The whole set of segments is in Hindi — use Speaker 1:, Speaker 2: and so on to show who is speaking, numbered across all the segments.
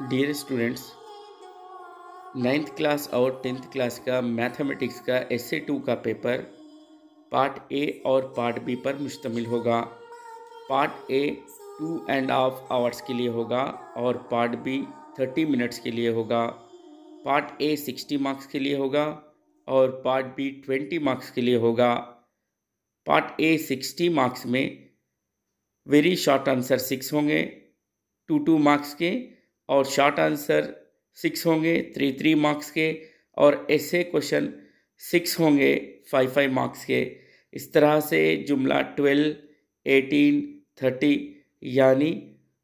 Speaker 1: डियर स्टूडेंट्स, 9th क्लास और 10th क्लास का मैथमेटिक्स का एसए 2 का पेपर पार्ट ए और पार्ट बी पर मुश्तमिल होगा। पार्ट ए 2.5 आवर्स के लिए होगा और पार्ट बी 30 मिनट्स के लिए होगा। पार्ट ए 60 मार्क्स के लिए होगा और पार्ट बी 20 मार्क्स के लिए होगा। पार्ट ए 60 मार्क्स में वेरी शॉर्ट आंसर 6 होंगे 2 मार्क्स के, और शॉर्ट आंसर 6 होंगे 3 मार्क्स के, और ऐसे क्वेश्चन 6 होंगे 5 मार्क्स के। इस तरह से जुमला 12, 18, 30 यानी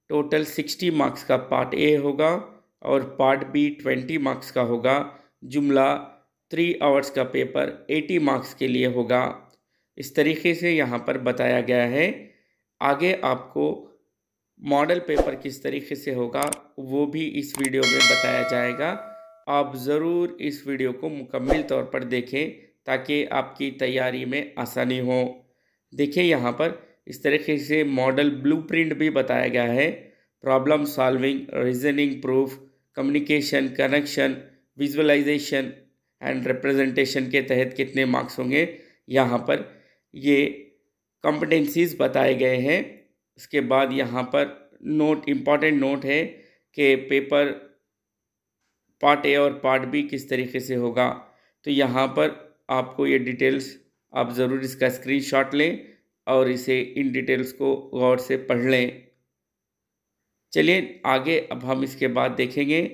Speaker 1: टोटल 60 मार्क्स का पार्ट ए होगा और पार्ट बी 20 मार्क्स का होगा। जुमला 3 आवर्स का पेपर 80 मार्क्स के लिए होगा। इस तरीके से यहाँ पर बताया गया है। आगे आपको मॉडल पेपर किस तरीके से होगा वो भी इस वीडियो में बताया जाएगा। आप ज़रूर इस वीडियो को मुकम्मल तौर पर देखें ताकि आपकी तैयारी में आसानी हो। देखिए यहाँ पर इस तरीके से मॉडल ब्लूप्रिंट भी बताया गया है। Problem solving, reasoning proof, communication, connection, visualisation and representation के तहत कितने मार्क्स होंगे, यहाँ पर ये कॉम्पिटेंसीज बताए गए हैं। इसके बाद यहाँ पर इम्पॉर्टेंट नोट है कि पेपर पार्ट ए और पार्ट बी किस तरीके से होगा। तो यहाँ पर आपको ये डिटेल्स आप ज़रूर इसका स्क्रीनशॉट लें और इसे इन डिटेल्स को गौर से पढ़ लें। चलिए आगे अब हम इसके बाद देखेंगे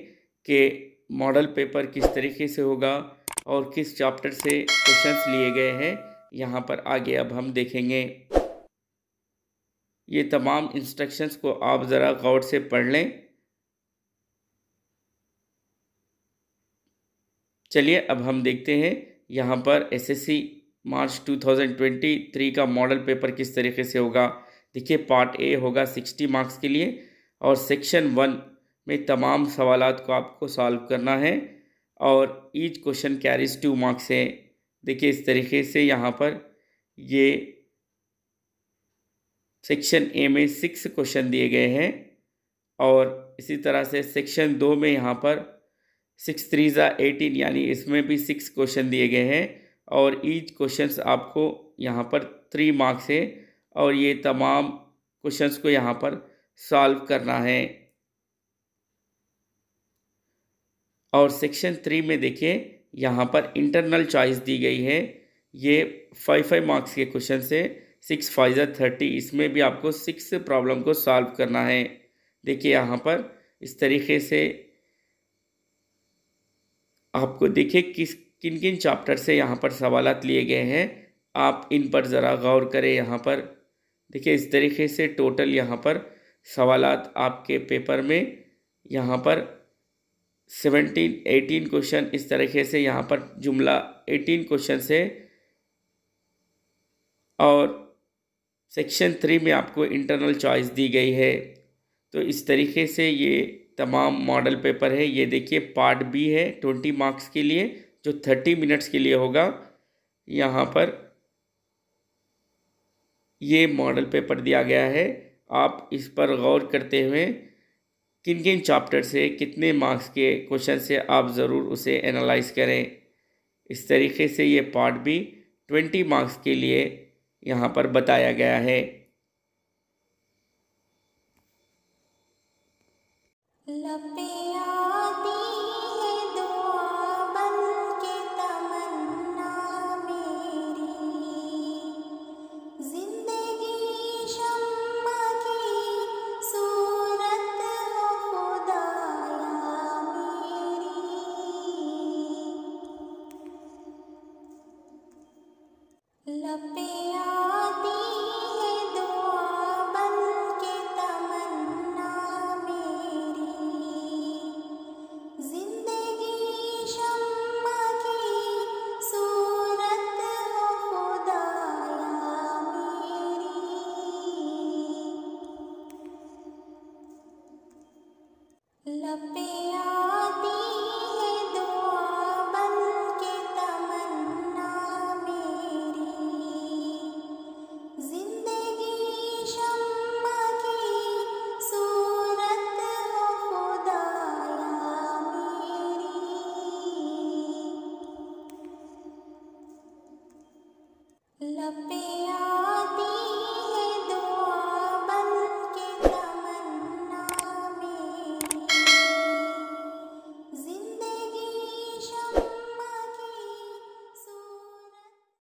Speaker 1: कि मॉडल पेपर किस तरीके से होगा और किस चैप्टर से क्वेश्चंस लिए गए हैं। यहाँ पर आगे अब हम देखेंगे। ये तमाम इंस्ट्रक्शंस को आप ज़रा गौर से पढ़ लें। चलिए अब हम देखते हैं यहाँ पर एसएससी मार्च 2023 का मॉडल पेपर किस तरीके से होगा। देखिए पार्ट ए होगा 60 मार्क्स के लिए और सेक्शन 1 में तमाम सवालात को आपको सॉल्व करना है और ईच क्वेश्चन कैरीज 2 मार्क्स है। देखिए इस तरीके से यहाँ पर ये सेक्शन ए में 6 क्वेश्चन दिए गए हैं और इसी तरह से सेक्शन 2 में यहाँ पर 6 3 18 यानी इसमें भी 6 क्वेश्चन दिए गए हैं और ईच क्वेश्चंस आपको यहाँ पर 3 मार्क्स है और ये तमाम क्वेश्चंस को यहाँ पर सॉल्व करना है। और सेक्शन 3 में देखिए यहाँ पर इंटरनल चॉइस दी गई है। ये 5 मार्क्स के क्वेश्चन से 6 5 30, इसमें भी आपको 6 प्रॉब्लम को सॉल्व करना है। देखिए यहाँ पर इस तरीके से आपको देखिए किन किन चैप्टर से यहाँ पर सवालात लिए गए हैं, आप इन पर ज़रा गौर करें। यहाँ पर देखिए इस तरीके से टोटल यहाँ पर सवालात आपके पेपर में यहाँ पर 18 क्वेश्चन, इस तरीके से यहाँ पर जुमला 18 क्वेश्चन से, और सेक्शन 3 में आपको इंटरनल चॉइस दी गई है। तो इस तरीके से ये तमाम मॉडल पेपर है। ये देखिए पार्ट बी है 20 मार्क्स के लिए जो 30 मिनट्स के लिए होगा। यहाँ पर ये मॉडल पेपर दिया गया है। आप इस पर गौर करते हुए किन किन चैप्टर से कितने मार्क्स के क्वेश्चन से आप ज़रूर उसे एनालाइज करें। इस तरीके से ये पार्ट बी 20 मार्क्स के लिए यहाँ पर बताया गया है।
Speaker 2: लपे